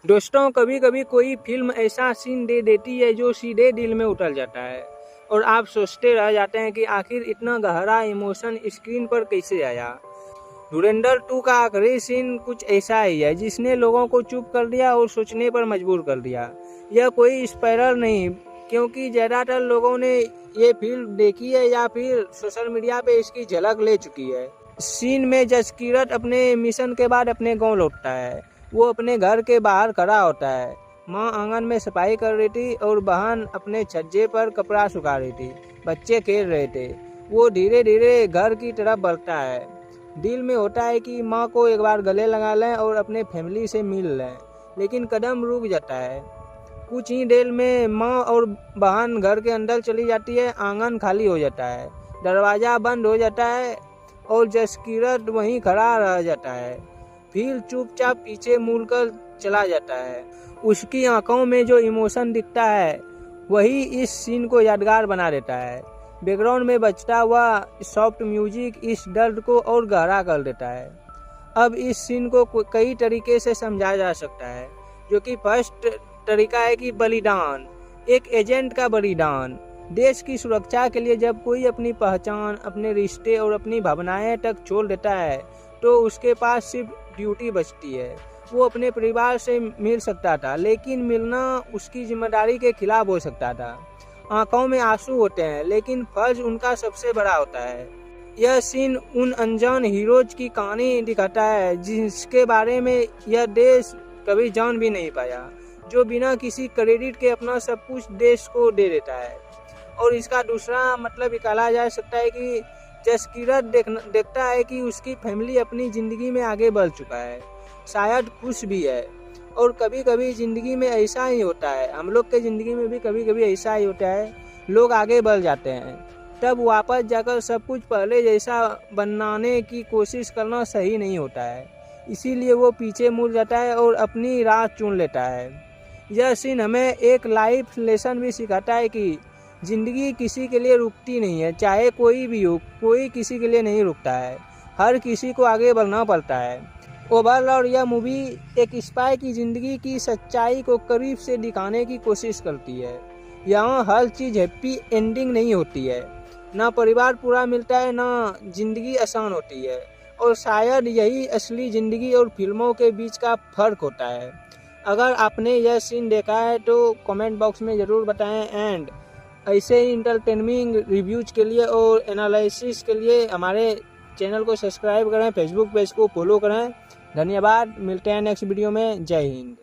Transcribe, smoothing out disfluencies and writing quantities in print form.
दोस्तों, कभी कभी कोई फिल्म ऐसा सीन दे देती है जो सीधे दिल में उतर जाता है और आप सोचते रह जाते हैं कि आखिर इतना गहरा इमोशन स्क्रीन पर कैसे आया। धुरंधर 2 का आखिरी सीन कुछ ऐसा ही है जिसने लोगों को चुप कर दिया और सोचने पर मजबूर कर दिया। यह कोई स्पॉइलर नहीं, क्योंकि ज़्यादातर लोगों ने ये फिल्म देखी है या फिर सोशल मीडिया पे इसकी झलक ले चुकी है। सीन में जसकीरत अपने मिशन के बाद अपने गांव लौटता है। वो अपने घर के बाहर खड़ा होता है। माँ आंगन में सफाई कर रही थी और बहन अपने छज्जे पर कपड़ा सुखा रही थी। बच्चे खेल रहे थे। वो धीरे धीरे घर की तरफ बढ़ता है। दिल में होता है कि माँ को एक बार गले लगा लें और अपने फैमिली से मिल लें, लेकिन कदम रुक जाता है। कुछ ही देर में माँ और बहन घर के अंदर चली जाती है। आंगन खाली हो जाता है, दरवाज़ा बंद हो जाता है और जसकीरत वहीं खड़ा रह जाता है। फिर चुपचाप पीछे मुड़कर चला जाता है। उसकी आंखों में जो इमोशन दिखता है वही इस सीन को यादगार बना देता है। बैकग्राउंड में बजता हुआ सॉफ्ट म्यूजिक इस दर्द को और गहरा कर देता है। अब इस सीन को कई तरीके से समझा जा सकता है, जो कि फर्स्ट तरीका है कि बलिदान, एक एजेंट का बलिदान। देश की सुरक्षा के लिए जब कोई अपनी पहचान, अपने रिश्ते और अपनी भावनाएं तक छोड़ देता है तो उसके पास सिर्फ ड्यूटी बचती है। वो अपने परिवार से मिल सकता था, लेकिन मिलना उसकी जिम्मेदारी के खिलाफ हो सकता था। आंखों में आंसू होते हैं, लेकिन फर्ज उनका सबसे बड़ा होता है। यह सीन उन अनजान हीरोज की कहानी दिखाता है जिसके बारे में यह देश कभी जान भी नहीं पाया, जो बिना किसी क्रेडिट के अपना सब कुछ देश को दे देता है। और इसका दूसरा मतलब निकाला जा सकता है कि जसकीरत देखता है कि उसकी फैमिली अपनी ज़िंदगी में आगे बढ़ चुका है, शायद खुश भी है। और कभी कभी ज़िंदगी में ऐसा ही होता है, हम लोग के ज़िंदगी में भी कभी कभी ऐसा ही होता है। लोग आगे बढ़ जाते हैं, तब वापस जाकर सब कुछ पहले जैसा बनाने की कोशिश करना सही नहीं होता है। इसीलिए वो पीछे मुड़ जाता है और अपनी राह चुन लेता है। यह सीन हमें एक लाइफ लेसन भी सिखाता है कि ज़िंदगी किसी के लिए रुकती नहीं है, चाहे कोई भी हो, कोई किसी के लिए नहीं रुकता है। हर किसी को आगे बढ़ना पड़ता है। ओवरऑल यह मूवी एक स्पाई की ज़िंदगी की सच्चाई को करीब से दिखाने की कोशिश करती है। यहाँ हर चीज़ हैप्पी एंडिंग नहीं होती है, ना परिवार पूरा मिलता है, ना ज़िंदगी आसान होती है। और शायद यही असली ज़िंदगी और फिल्मों के बीच का फ़र्क होता है। अगर आपने यह सीन देखा है तो कमेंट बॉक्स में ज़रूर बताएं। एंड ऐसे ही इंटरटेनमिंग रिव्यूज़ के लिए और एनालिसिस के लिए हमारे चैनल को सब्सक्राइब करें, फेसबुक पेज को फॉलो करें। धन्यवाद। मिलते हैं नेक्स्ट वीडियो में। जय हिंद।